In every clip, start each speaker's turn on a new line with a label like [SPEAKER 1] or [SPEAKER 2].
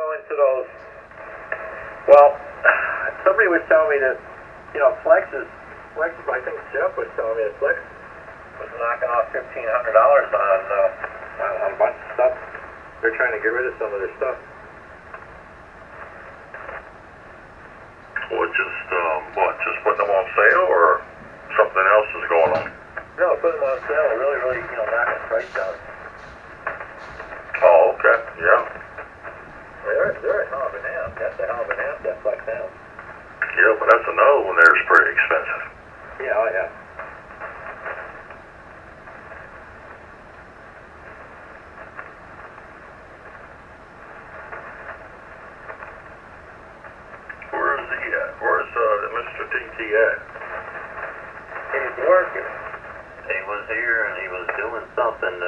[SPEAKER 1] go into those. Well, somebody was telling me that, Flex, I think Jeff was telling me that Flex was knocking off $1,500 on a bunch of stuff. They're trying to get rid of some of their stuff.
[SPEAKER 2] Just putting them on sale, or something else is going on?
[SPEAKER 1] No, putting them on sale, really, knocking the price down.
[SPEAKER 2] Oh, okay, yeah.
[SPEAKER 1] They're a hell of an amp. That's a hell of an amp, that Flex amp.
[SPEAKER 2] Yeah, but that's another one there's pretty expensive.
[SPEAKER 1] Yeah, oh yeah.
[SPEAKER 2] Where's he at? Where's Mr. TT at?
[SPEAKER 1] He's working.
[SPEAKER 3] He was here and he was doing something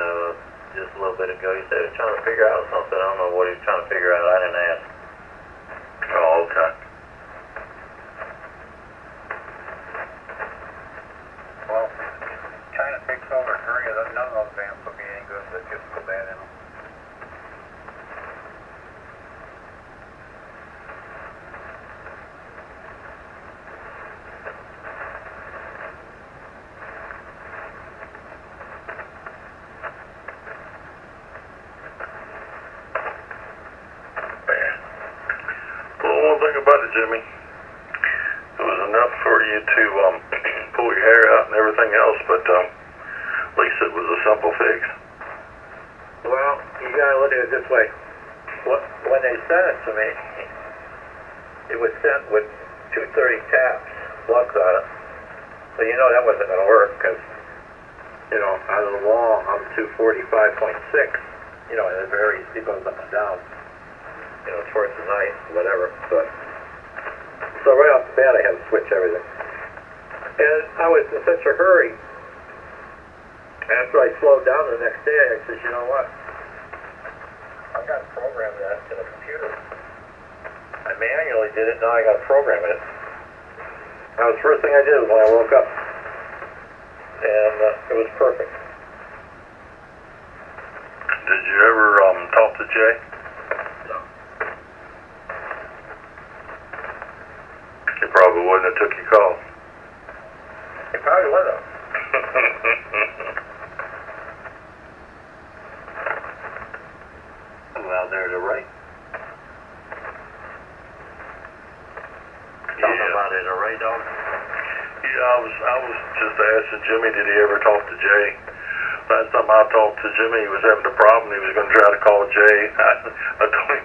[SPEAKER 3] just a little bit ago. He said he was trying to figure out something. I don't know what he was trying to figure out. I didn't ask.
[SPEAKER 2] Oh, okay.
[SPEAKER 1] Well, trying to fix over 3 of those, none of those amps will be any good, but just put that in them.
[SPEAKER 2] One thing about it, Jimmy, it was enough for you to pull your hair out and everything else, but at least it was a simple fix.
[SPEAKER 1] Well, you gotta look at it this way. When they sent it to me, it was sent with 230 taps, plugs on it. So that wasn't gonna work, because, out of the wall, I'm 245.6, and it varies, it goes up and down. Towards the night, whatever, but, so right off the bat I had to switch everything. And I was in such a hurry. After I slowed down the next day, I said, you know what? I've got to program that in the computer. I manually did it, now I got to program it. That was the first thing I did when I woke up. And it was perfect.
[SPEAKER 2] Did you ever talk to Jay? He probably wouldn't have took your call.
[SPEAKER 1] He probably would have.
[SPEAKER 3] Who out there to rate? Talking about it, a Ray dog?
[SPEAKER 2] Yeah, I was just asking Jimmy, did he ever talk to Jay? Last time I talked to Jimmy, he was having a problem. He was going to try to call Jay. I told him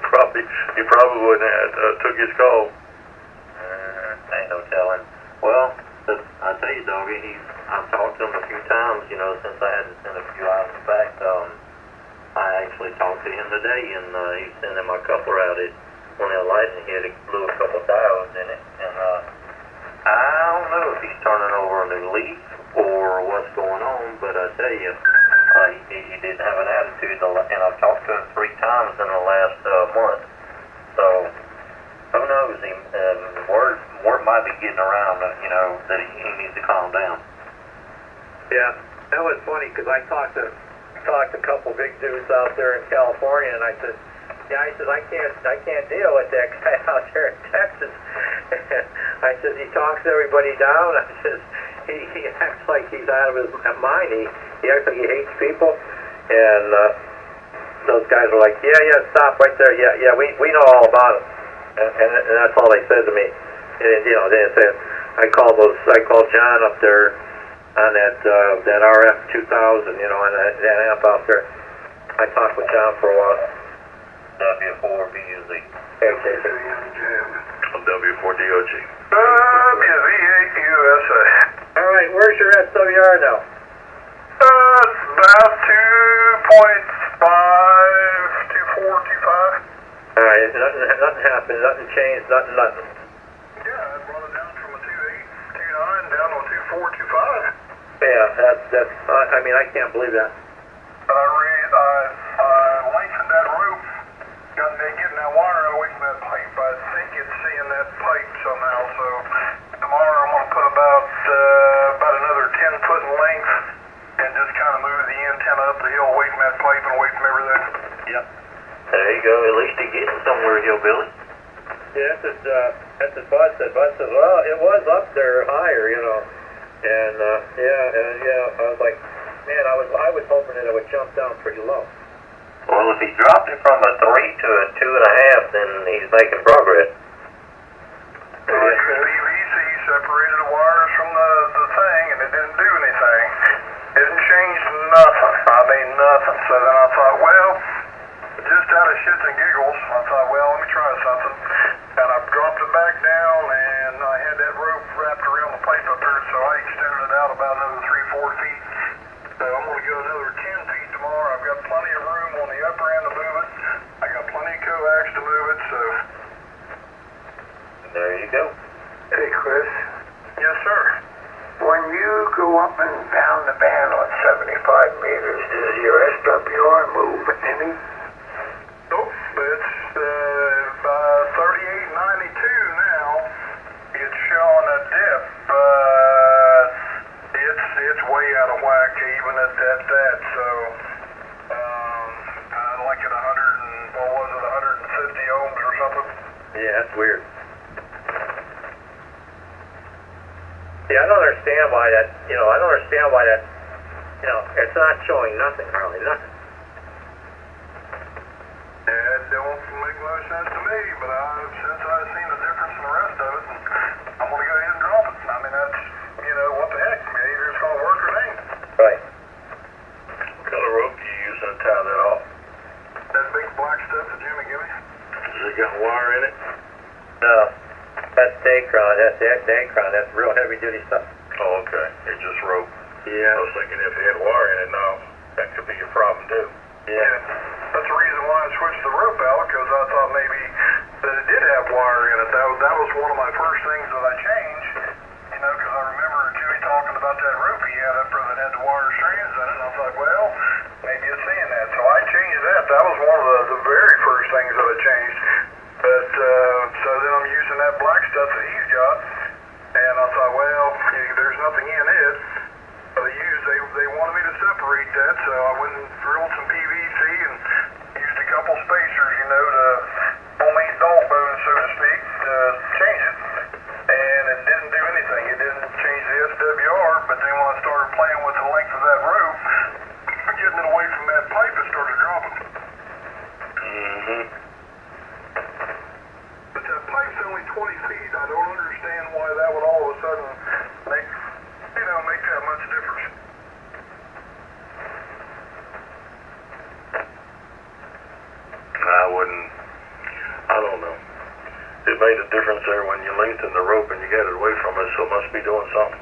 [SPEAKER 2] he probably wouldn't have took his call.
[SPEAKER 3] Ain't no telling. Well, I tell you, doggy, I've talked to him a few times, since I had to send a few items back. I actually talked to him today, and he's sending my coupler out. When the lighting hit, it blew a couple diodes in it, and I don't know if he's turning over a new leaf or what's going on, but I tell you, he didn't have an attitude, and I've talked to him 3 times in the last month. So, who knows? Word might be getting around, that he needs to calm down.
[SPEAKER 1] Yeah, that was funny, because I talked to a couple big dudes out there in California, and I said, I can't deal with that guy out there in Texas. I said, he talks everybody down. I said, he acts like he's out of his mind. He acts like he hates people. And those guys were like, yeah, stop right there. Yeah, we know all about him. And that's all they said to me. And, they didn't say, I called John up there on that RF 2000, on that amp out there. I talked with John for a while.
[SPEAKER 3] W4BUZ.
[SPEAKER 2] W4DOG.
[SPEAKER 4] W8USA.
[SPEAKER 1] All right, where's your SWR now?
[SPEAKER 4] It's about 2.5, 2.4, 2.5.
[SPEAKER 1] All right, nothing happened, nothing changed, nothing.
[SPEAKER 4] Yeah, I brought it down from a 2.8, 2.9 down to a 2.4, 2.5.
[SPEAKER 1] Yeah, that's. I can't believe that.
[SPEAKER 4] But I lengthened that rope. Got getting that wire away from that pipe. I think it's seeing that pipe somehow. So tomorrow I'm going to put about another 10 foot in length and just kind of move the antenna up the hill away from that pipe and away from everything.
[SPEAKER 3] Yep. There you go. At least you're getting somewhere, hillbilly.
[SPEAKER 1] Yeah, that's what Bud said. Bud said, well, it was up there higher, you know. And, I was like, man, I was hoping that it would jump down pretty low.
[SPEAKER 3] Well, if he dropped it from a 3 to a 2.5, then he's making progress.
[SPEAKER 4] PVC separated the wires from the thing, and it didn't do anything. Didn't change nothing. I mean, nothing. So then I thought, well, just out of shits and giggles, I thought, well, let me try something. And I dropped it back down, and I had that rope wrapped around the pipe up here, so I extended it out about another 3-4 feet. So I'm going to go another 10 feet tomorrow. I've got plenty of room on the upper end to move it. I got plenty of coax to move it, so.
[SPEAKER 3] There you go.
[SPEAKER 5] Hey, Chris,
[SPEAKER 4] Yes, sir.
[SPEAKER 5] when you go up and down the band on 75 meters, does your SWR move any?
[SPEAKER 4] Nope, it's 38.92 now. It's showing a dip, but it's way out of whack even at that. So, like at 100 and what was it, 150 ohms or something.
[SPEAKER 1] Yeah, that's weird. Yeah, I don't understand why that, it's not showing nothing, hardly nothing.
[SPEAKER 4] It don't make no sense to me, but since I've seen the difference in the rest of it, I'm going to go ahead and drop it. I mean, that's, what the heck, either it's going to work or it ain't.
[SPEAKER 1] Right.
[SPEAKER 2] What kind of rope do you use to tie that off?
[SPEAKER 4] That big black stuff that Jimmy gave me.
[SPEAKER 2] Has it got wire in it?
[SPEAKER 1] No, that's Dacron, that's real heavy duty stuff.
[SPEAKER 2] Oh, okay. It's just rope.
[SPEAKER 1] Yeah.
[SPEAKER 2] I was thinking if it had wire in it, no, that could be a problem too.
[SPEAKER 1] Yeah.
[SPEAKER 4] That's the reason why I switched the rope out, because I thought maybe that it did have wire in it. That was one of my first things that I changed, because I remember Chewy talking about that rope he had up there that had the wire strands in it, and I thought, well, maybe it's seeing that. So I changed that. That was one of the very first things that I changed. But, so then I'm using that black stuff that he's got, and I thought, well, there's nothing in it. They wanted me to separate that, so I went and drilled some PVC and used a couple spacers, to homemade dog bones, so to speak, to change it. And it didn't do anything. It didn't change the SWR, but then when I started playing with the length of that rope, getting it away from that pipe, it started dropping.
[SPEAKER 2] Mm-hmm.
[SPEAKER 4] But that pipe's only 20 feet. I don't understand why that would all of a sudden make that much difference.
[SPEAKER 2] I don't know. It made a difference there when you lengthened the rope and you got it away from it, so it must be doing something.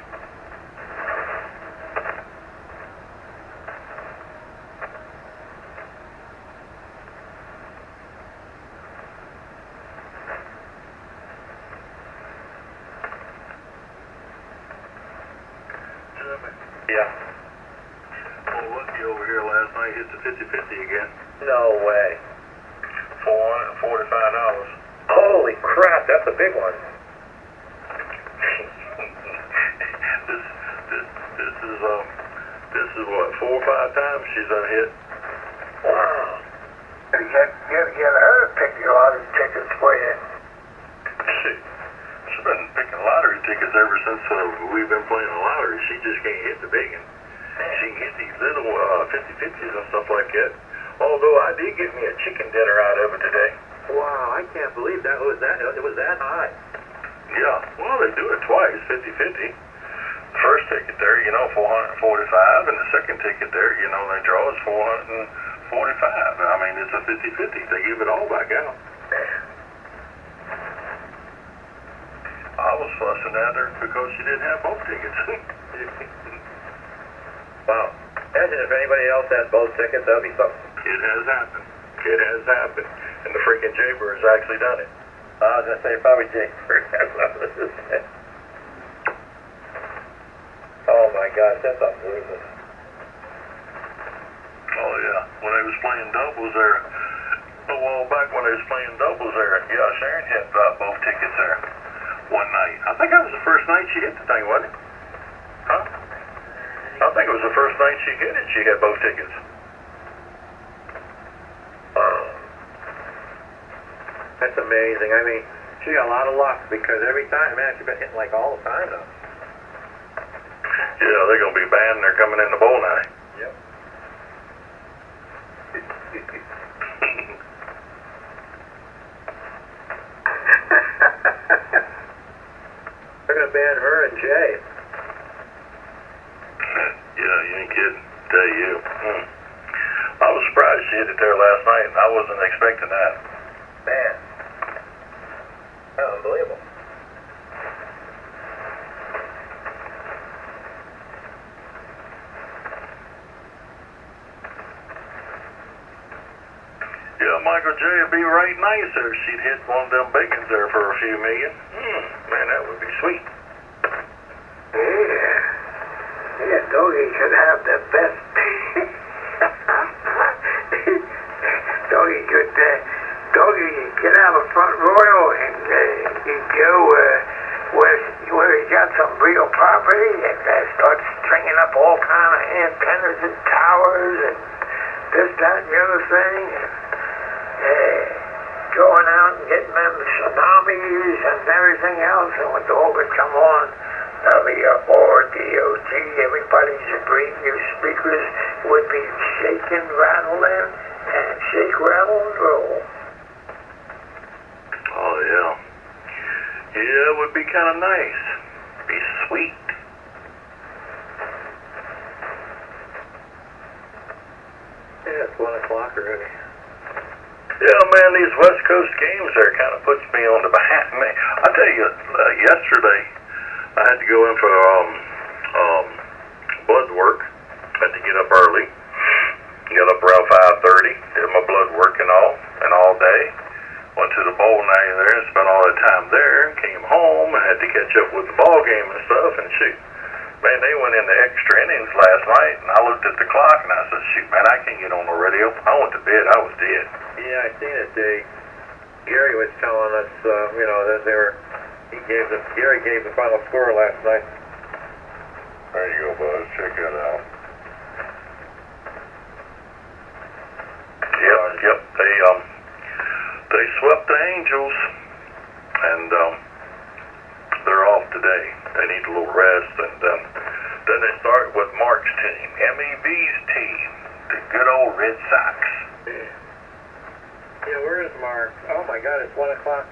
[SPEAKER 1] Yeah.
[SPEAKER 2] Well, Lucky over here last night hit the 50-50 again.
[SPEAKER 1] No way.
[SPEAKER 2] $445.
[SPEAKER 1] Holy crap, that's a big one.
[SPEAKER 2] This is what, 4 or 5 times she's unhit.
[SPEAKER 1] Wow.
[SPEAKER 5] You gotta get her to pick a lot of tickets for you.
[SPEAKER 2] She's been picking lottery tickets ever since we've been playing the lottery. She just can't hit the big one. She can hit these little 50-50s and stuff like that. Although I did get me a chicken dinner out of it today.
[SPEAKER 1] Wow, I can't believe it was that high.
[SPEAKER 2] Yeah, well, they do it twice, 50-50. First ticket there, $445, and the second ticket there, they draw is $445. I mean, it's a 50-50. They give it all back out. I was fussing at her because she didn't have both tickets.
[SPEAKER 1] Wow. Imagine if anybody else had both tickets, that'd be something.
[SPEAKER 2] It has happened. It has happened. And the freaking Jaybird has actually done it.
[SPEAKER 1] I was going to say probably Jaybird. That's what I was going to say. Oh my gosh, that's unbelievable.
[SPEAKER 2] Oh yeah, when they was playing doubles there, a while back when they was playing doubles there, yeah, Sharon had both tickets there one night. I think that was the first night she hit the thing, wasn't it? Huh? I think it was the first night she hit it, she had both tickets.
[SPEAKER 1] That's amazing. I mean, she got a lot of luck because every time, man, she's been hitting like all the time now.
[SPEAKER 2] Yeah, they're gonna be banned. They're coming in the bowl now.
[SPEAKER 1] Yep. They're gonna ban her and Jay.
[SPEAKER 2] Yeah, you ain't kidding. Tell you. I was surprised she hit it there last night. I wasn't expecting that.
[SPEAKER 1] Man. Unbelievable.
[SPEAKER 2] Yeah, Michael J would be right nice if she'd hit one of them bacons there for a few million. Man, that would be sweet.
[SPEAKER 5] Yeah. Yeah, Doggy should have the best. Doggy could, Doggy get out of front royal and he'd go where he got some real property and start stringing up all kind of antennas and towers and this, that, and the other thing. And going out and getting them tsunamis and everything else, and when the dog would come on, WRDOT, everybody's brand new speakers would be shaking, rattling, and shake, rattle, and roll.
[SPEAKER 2] Oh, yeah. Yeah, it would be kind of nice. Be sweet.
[SPEAKER 1] Yeah, it's 1 o'clock already.
[SPEAKER 2] Yeah, man, these West Coast games there kind of puts me on the behind. Man, I tell you, yesterday I had to go in for blood work. Had to get up early. Got up around 5:30. Did my blood work and all day. Went to the bowl night there and spent all the time there. Came home and had to catch up with the ball game and stuff. And shoot, man, they went into extra innings last night. And I looked at the clock and I said, shoot, man, I can't get on the radio. I went to bed. I was dead.
[SPEAKER 1] Yeah, I seen it. Gary was telling us, that Gary gave the final score last night.
[SPEAKER 2] There you go, Buzz. Check that out. Yep. They swept the Angels, and they're off today. They need a little rest, and then they start with Mark's team, MEV's team, the good old Red Sox.
[SPEAKER 1] Yeah, where is Mark? Oh my God, it's 1 o'clock,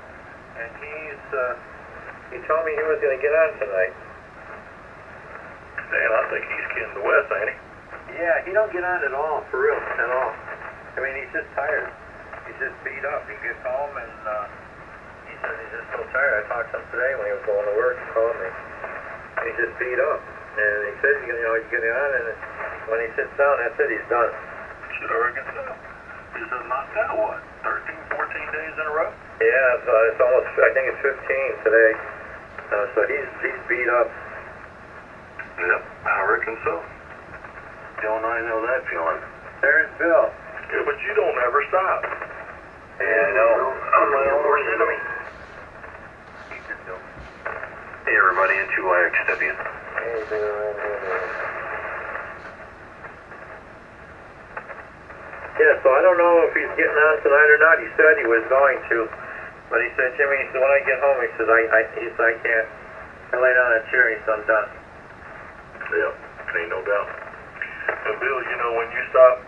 [SPEAKER 1] and he told me he was going to get on tonight.
[SPEAKER 2] Man, I think he's getting the West, ain't he?
[SPEAKER 1] Yeah, he don't get on at all, for real, at all. I mean, he's just tired. He's just beat up. He gets home and he says he's just so tired. I talked to him today when he was going to work. He called me. And he's just beat up. And he says, he's getting on, and when he sits down, that's it. He's done.
[SPEAKER 2] Should Oregon stop? This is knocked out, what, 13, 14 days in a row?
[SPEAKER 1] Yeah, it's almost, I think it's 15 today. So he's beat up.
[SPEAKER 2] Yep, I reckon so.
[SPEAKER 3] Don't I know that feeling?
[SPEAKER 1] There's Bill.
[SPEAKER 2] Yeah, but you don't ever stop.
[SPEAKER 1] Yeah, I know.
[SPEAKER 3] I'm my own worst enemy. Hey, everybody, into IXW.
[SPEAKER 1] Hey, Bill. Yeah, so I don't know if he's getting on tonight or not. He said he was going to, but he said, Jimmy, he said, when I get home, he says, I can't. I lay down that chair, he said, I'm done.
[SPEAKER 2] Yep, ain't no doubt. And Bill, when you stop,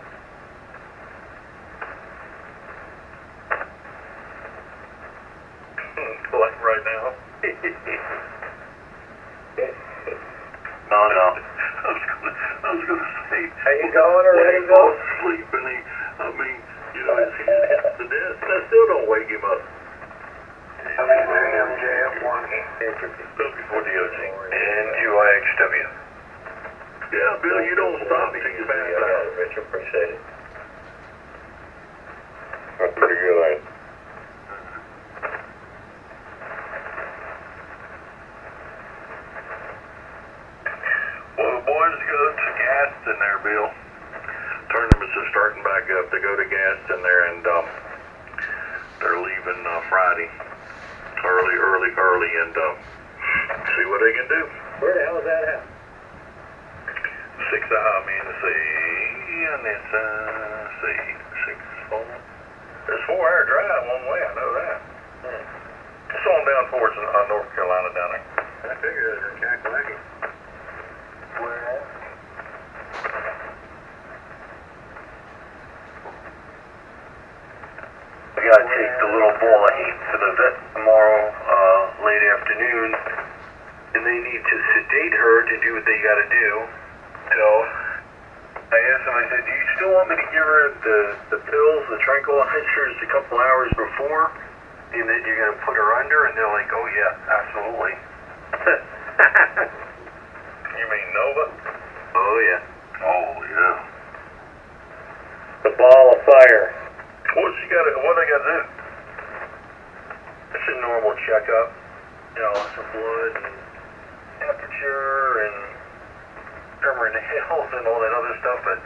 [SPEAKER 2] like right now.
[SPEAKER 3] No.
[SPEAKER 2] I was gonna say.
[SPEAKER 1] Are you going or ready to go?
[SPEAKER 2] Sleep and his head hits the desk. That still don't wake him up. W4DOG.
[SPEAKER 3] Into IXW.
[SPEAKER 2] Yeah, Bill, you don't stop till you pass out.
[SPEAKER 1] Rich, appreciate it.
[SPEAKER 2] That's pretty good, ain't it? Well, the boys go to Gaston there, Bill. Tournaments are starting back up. They go to Gaston there, and they're leaving Friday. Early, and see what they can do.
[SPEAKER 1] Where the hell is that at?
[SPEAKER 2] 6 I'm in the sea, and it's 6 4. It's 4 hour drive one way, I know that. North Carolina down there.
[SPEAKER 1] I figured it was in Kakalaki.
[SPEAKER 4] Where?
[SPEAKER 2] We gotta take the little ball of hate to the vet tomorrow, late afternoon, and they need to sedate her to do what they gotta do. So, I asked them, I said, do you still want me to give her the pills, the tranquilizers a couple hours before, and then you're gonna put her under? And they're like, oh yeah, absolutely. You mean Nova? Oh yeah. Oh yeah.
[SPEAKER 1] The ball of fire.
[SPEAKER 2] What they gotta do? It's a normal checkup. You know, some blood and temperature and tremor in the hills and all that other stuff, but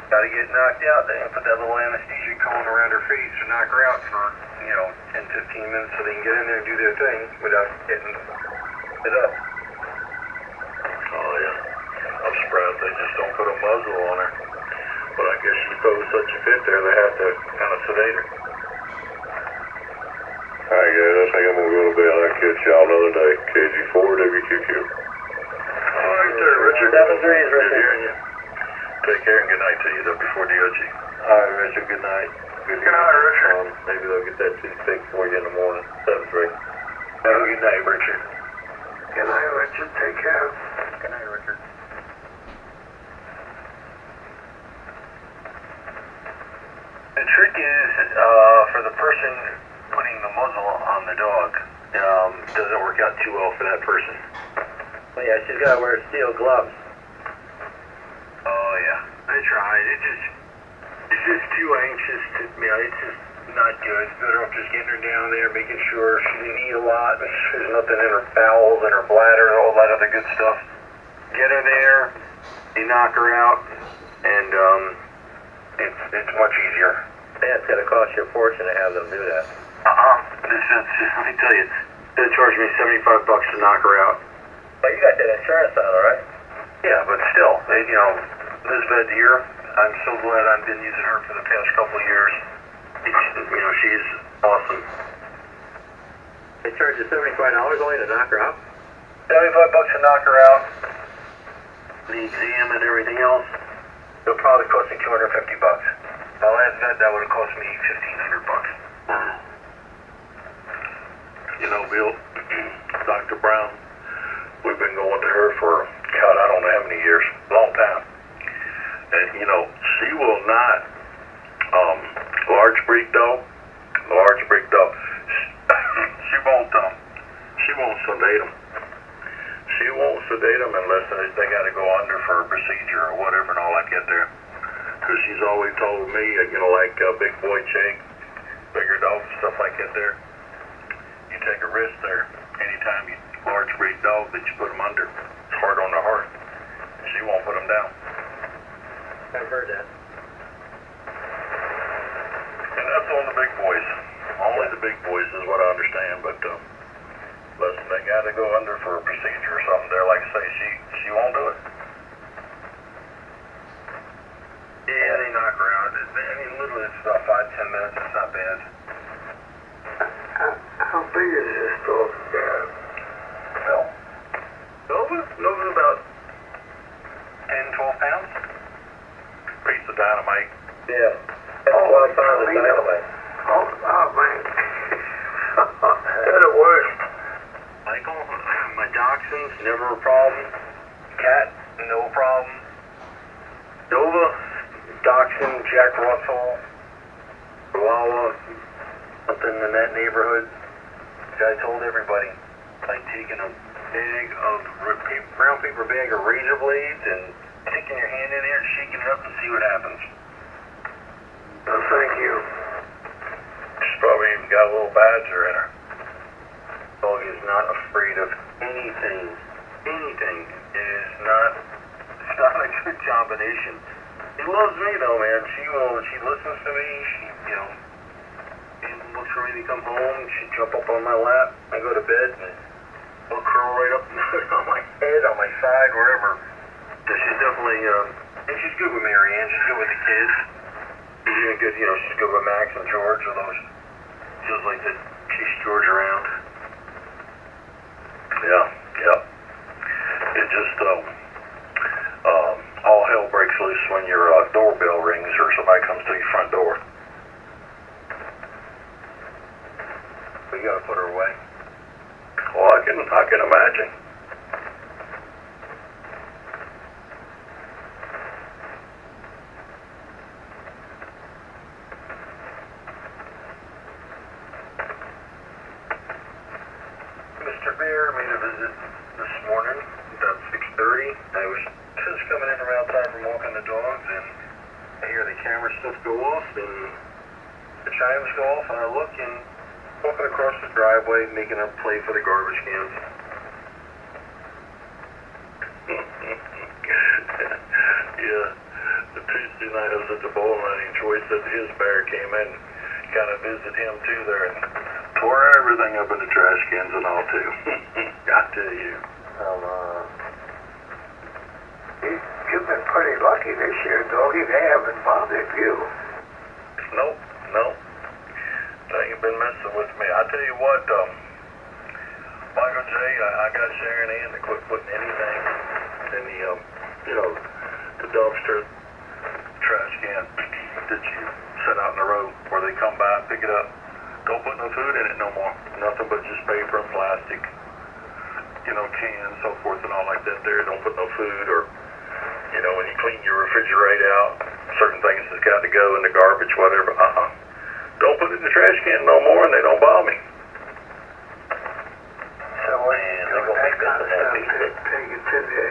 [SPEAKER 2] gotta get knocked out. They put that little anesthesia cone around her face to knock her out for, 10, 15 minutes so they can get in there and do their thing without getting it up. Oh yeah. I'm surprised they just don't put a muzzle on her. But I guess she posed such a fit there, they have to kind of sedate her. Alright guys, I think I'm gonna go to bed. I'll catch y'all another day. KG4, WQQ. Alright there, Richard.
[SPEAKER 1] 7-3 is
[SPEAKER 2] Good
[SPEAKER 1] Richard.
[SPEAKER 2] hearing you. Take care and good night to you though before DOG. Alright Richard, good night.
[SPEAKER 4] Good night, Richard.
[SPEAKER 2] Maybe they'll get that toothpick for you in the morning. 7-3. Have a good night, Richard.
[SPEAKER 5] Good night, Richard. Take care.
[SPEAKER 2] Good night, Richard. The trick is, for the person putting the muzzle on the dog, doesn't work out too well for that person.
[SPEAKER 1] Well, yeah, she's got to wear steel gloves.
[SPEAKER 2] Oh yeah, I tried. It's just too anxious to, it's just not good. It's better off just getting her down there, making sure she didn't eat a lot, make sure there's nothing in her bowels and her bladder and all that other good stuff. Get her there, you knock her out, and it's much easier.
[SPEAKER 1] That's going to cost you a fortune to have them do that.
[SPEAKER 2] Let me tell you, they charged me $75 to knock her out.
[SPEAKER 1] But you got that insurance on, all right?
[SPEAKER 2] Yeah, but still, this vet here, I'm so glad I've been using her for the past couple of years. She's awesome.
[SPEAKER 1] They charge you $75 only to knock her out?
[SPEAKER 2] $75 to knock her out. The exam and everything else, it'll probably cost me $250. My last vet, that would have cost me $1,500. Bill, Dr. Brown, we've been going to her for, God, I don't know how many years, long time. And, she will not, large breed dog, she won't sedate them. She won't sedate them unless they got to go under for a procedure or whatever and all that get there. Because she's always told me, like big boy Jake, bigger dogs, stuff like that there. You take a risk there. Anytime you large breed dog that you put them under, it's hard on the heart. She won't put them down.
[SPEAKER 1] I've heard that.
[SPEAKER 2] And that's on the big boys. Only the big boys is what I understand, but listen, they got to go under for a procedure or something there. Like I say, she won't do it. Yeah, they knock her out. Literally it's about 5-10 minutes. It's not bad.
[SPEAKER 5] How big is this dog?
[SPEAKER 2] Nova's about 10-12 pounds. Piece of dynamite.
[SPEAKER 1] Yeah. That's 12 pounds of dynamite.
[SPEAKER 5] Oh, man. They're the worst.
[SPEAKER 2] Michael, my dachshunds, never a problem. Cat, no problem. Nova, dachshund, Jack Russell, Chihuahua, something in that neighborhood. I told everybody, like taking a bag of brown paper bag of razor blades and sticking your hand in there and shaking it up and see what happens.
[SPEAKER 5] Oh, thank you.
[SPEAKER 2] She's probably even got a little badger in her. Dog is not afraid of anything. Anything. It's not a good combination. He loves me though, man. She listens to me. She looks for me to come home. She'd jump up on my lap. I go to bed and she'll curl right up on my head, on my side, wherever. So she's definitely, and she's good with Marianne. She's good with the kids. She's even good, she's good with Max and George. Although she feels like that she's George around. just all hell breaks loose when your doorbell rings or somebody comes to your front door.
[SPEAKER 1] We gotta put her away.
[SPEAKER 2] Well, I can imagine.
[SPEAKER 4] Mr. Bear made a visit this morning about 6:30. I was just coming in around time from walking the dogs, and I hear the camera stuff go off, and the chimes go off, and I look, and walking across the driveway, making a play for the garbage cans.
[SPEAKER 2] Yeah, the Tuesday night I was at the bowling alley, Troy said his bear came in, kind of visited him too there, and tore everything up in the trash cans and all too. I tell you.
[SPEAKER 5] You've been pretty lucky this year, doggy. They haven't bothered you.
[SPEAKER 2] Nope. They ain't been messing with me. I tell you what, Michael J, I got Sharon Ann to quit putting anything in the, the dumpster trash can that you set out in the road where they come by and pick it up. Don't put no food in it no more. Nothing but just paper and plastic, cans, so forth and all like that there. Don't put no food or, when you clean your refrigerator out, certain things has got to go in the garbage, whatever. Don't put it in the trash can no more, and they don't bother me.
[SPEAKER 5] So what you do with that kind of stuff? Take it to the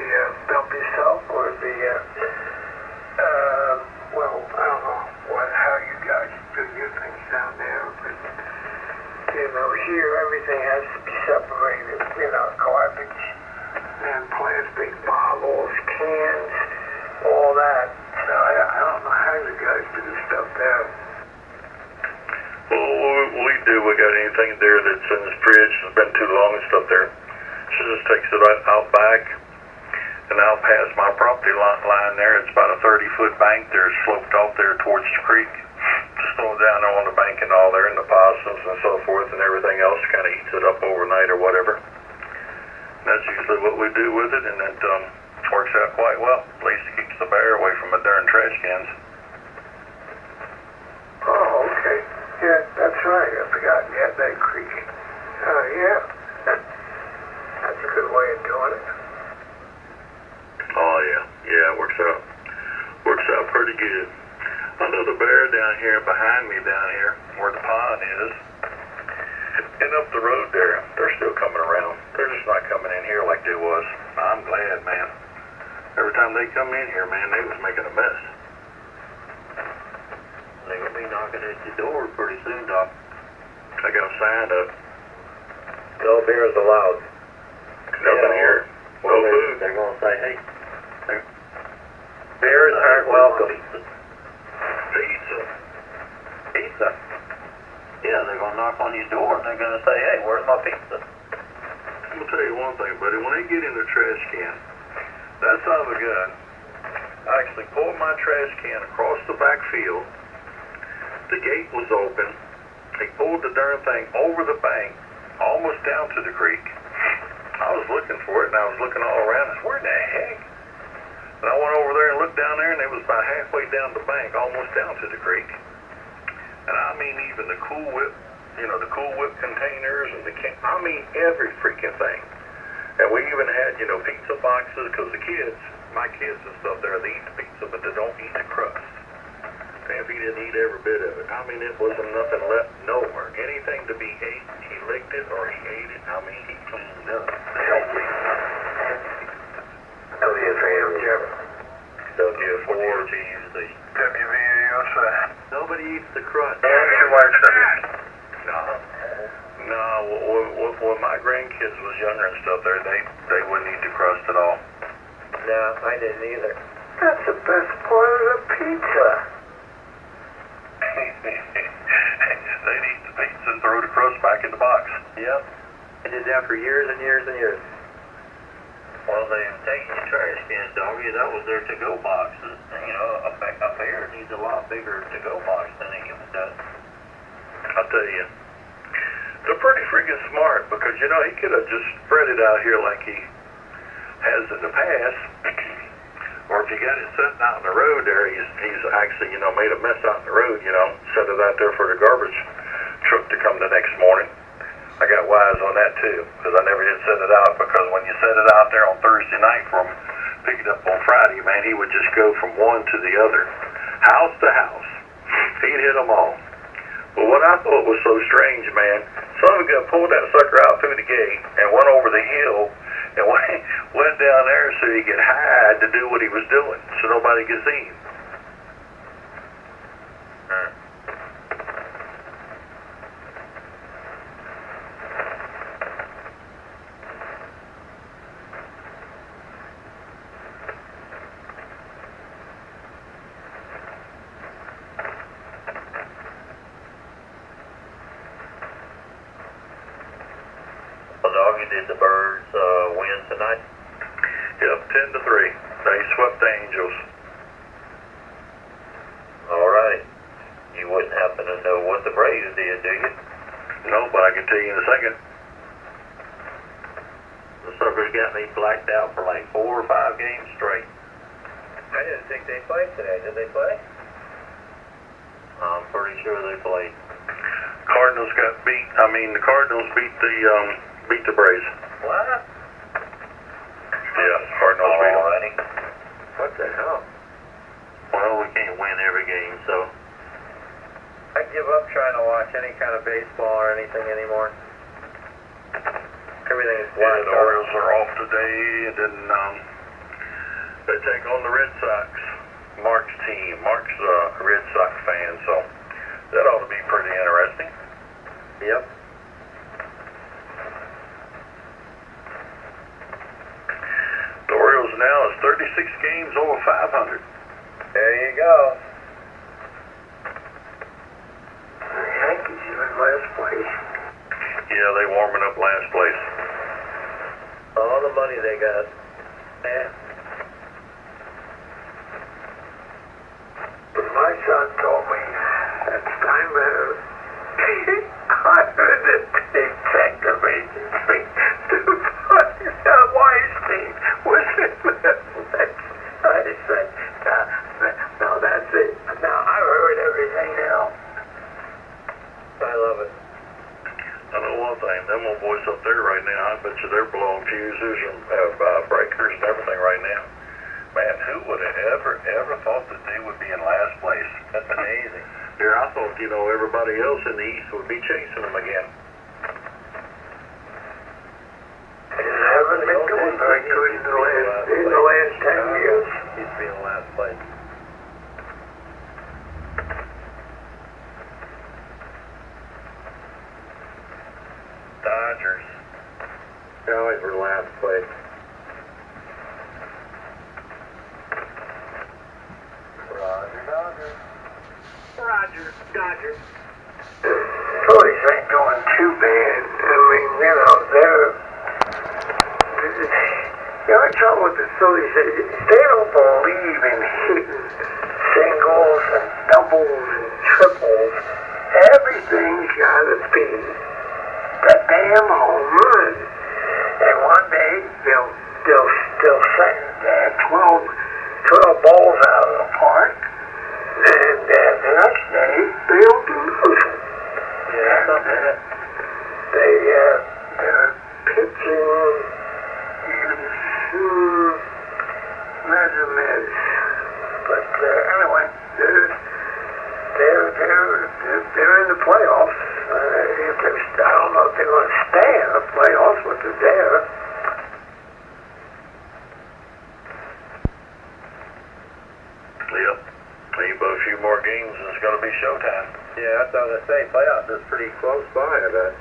[SPEAKER 5] dump yourself, or the well, I don't know how you guys do your things down there, but here everything has to be separated. Garbage and plastic bottles, cans, all that. So I don't know how you guys do the stuff there.
[SPEAKER 2] Well, we do. We got anything there that's in the fridge that's been too long and stuff there. She just takes it right out back and out past my property line there. It's about a 30-foot bank there, sloped off there towards the creek. Just throw it down there on the bank and all there, and the possums and so forth and everything else kind of eats it up overnight or whatever. And that's usually what we do with it, and it works out quite well. At least it keeps the bear away from the darn trash cans.
[SPEAKER 5] Oh, okay. Yeah, that's right. I forgot you had that creek. Yeah. That's a good way of doing it.
[SPEAKER 2] Oh, yeah. Yeah, it works out. Works out pretty good. I know the bear down here behind me down here where the pond is, and up the road there, they're still coming around. They're just not coming in here like they was. I'm glad, man. Every time they come in here, man, they was making a mess.
[SPEAKER 3] They're going to be knocking at your door pretty soon, Doc.
[SPEAKER 2] I got a sign up.
[SPEAKER 1] No beers allowed.
[SPEAKER 2] Nothing here. No food.
[SPEAKER 3] They're going to say, hey,
[SPEAKER 1] Bears aren't welcome.
[SPEAKER 2] Pizza.
[SPEAKER 3] Yeah, they're going to knock on your door and they're going to say, hey, where's my pizza?
[SPEAKER 2] I'm going to tell you one thing, buddy. When they get in the trash can, that son of a gun, I actually pulled my trash can across the back field. The gate was open. He pulled the darn thing over the bank, almost down to the creek. I was looking for it, and I was looking all around. I said, where the heck? And I went over there and looked down there, and it was about halfway down the bank, almost down to the creek. And I mean, even the Cool Whip, the Cool Whip containers, and every freaking thing. And we even had, pizza boxes, because my kids and stuff there, they eat the pizza, but they don't eat the crust. And if he didn't eat every bit of it, it wasn't nothing left nowhere. Anything to be ate, he licked it or he ate it. He cleaned up.
[SPEAKER 5] WFAM, Jim.
[SPEAKER 2] W4G.
[SPEAKER 4] WVAS.
[SPEAKER 3] nobody eats the crust.
[SPEAKER 2] No, when my grandkids was younger and stuff there, they wouldn't eat the crust at all.
[SPEAKER 1] No, I didn't either.
[SPEAKER 5] That's the best part of the pizza.
[SPEAKER 2] They'd eat the pizza and throw the crust back in the box.
[SPEAKER 1] Yep. I did that for years and years and years.
[SPEAKER 3] Well, they've taken your trash can, doggy. That was their to-go boxes. A bear needs a lot bigger to-go box than a human does.
[SPEAKER 2] I'll tell you, they're pretty freaking smart because, he could have just spread it out here like he has in the past, or if you got it sitting out in the road there, he's actually, you know, made a mess out in the road, you know, set it out there for the garbage truck to come the next morning. I got wise on that too, because I never did set it out, because when you set it out there on Thursday night for him, pick it up on Friday, man, he would just go from one to the other, house to house. He'd hit them all. But what I thought was so strange, man, son of a gun pulled that sucker out through the gate and went over the hill and went down there so he could hide to do what he was doing, so nobody could see him.
[SPEAKER 3] Doggy, did the Birds win tonight?
[SPEAKER 2] Yep, 10-3. They swept the Angels.
[SPEAKER 3] All right. You wouldn't happen to know what the Braves did, do you?
[SPEAKER 2] No, but I can tell you in a second.
[SPEAKER 3] The suckers got me blacked out for like 4 or 5 games straight.
[SPEAKER 1] I didn't think they played today. Did they play?
[SPEAKER 3] I'm pretty sure they played.
[SPEAKER 2] Cardinals got beat. I mean, the Cardinals beat the Braves.
[SPEAKER 1] What?
[SPEAKER 2] Yeah, Cardinals beat them.
[SPEAKER 3] Alrighty.
[SPEAKER 1] What the hell?
[SPEAKER 3] Well, we can't win every game, so.
[SPEAKER 1] I give up trying to watch any kind of baseball or anything anymore. Everything is
[SPEAKER 2] Yeah,
[SPEAKER 1] black.
[SPEAKER 2] the Orioles are off today, and then they take on the Red Sox. Mark's team. Mark's a Red Sox fan, so that ought to be pretty interesting.
[SPEAKER 1] Yep.
[SPEAKER 2] The Orioles now is 36 games over 500.
[SPEAKER 1] There you go.
[SPEAKER 5] The Yankees are in last place.
[SPEAKER 2] Yeah, they warming up last place.
[SPEAKER 1] All the money they got. Yeah.
[SPEAKER 5] My son told me that's time I heard that detective agency to find out why his team was in that place. I said, no, that's it. Now I heard everything else.
[SPEAKER 1] I love it.
[SPEAKER 2] I know one thing, them old boys up there right now, I bet you they're blowing fuses and breakers and everything right now. Man, who would have ever thought that they would be in last place?
[SPEAKER 1] That's amazing.
[SPEAKER 2] Here, I thought, you know, everybody else in the East would be chasing them again.
[SPEAKER 5] They haven't been doing very good in the last 10 years.
[SPEAKER 1] He's been in last place.
[SPEAKER 2] Dodgers.
[SPEAKER 1] They always were last place.
[SPEAKER 5] Dodgers ain't doing too bad. I mean, you know, they're the only trouble with the Phillies is they don't believe in hitting singles and doubles and triples. Everything's gotta be the damn home run. And one day they'll send 12 balls out of the park. And the next day, they don't do nothing.
[SPEAKER 1] Yeah, something that...
[SPEAKER 5] Their pitching is measurements. But anyway, they're in the playoffs. I don't know if they're going to stay in the playoffs, but they're there.
[SPEAKER 2] Yep. Leave a few more games and it's going to be showtime.
[SPEAKER 1] Yeah, that's what I was going to say. Playoffs is pretty close by, I bet.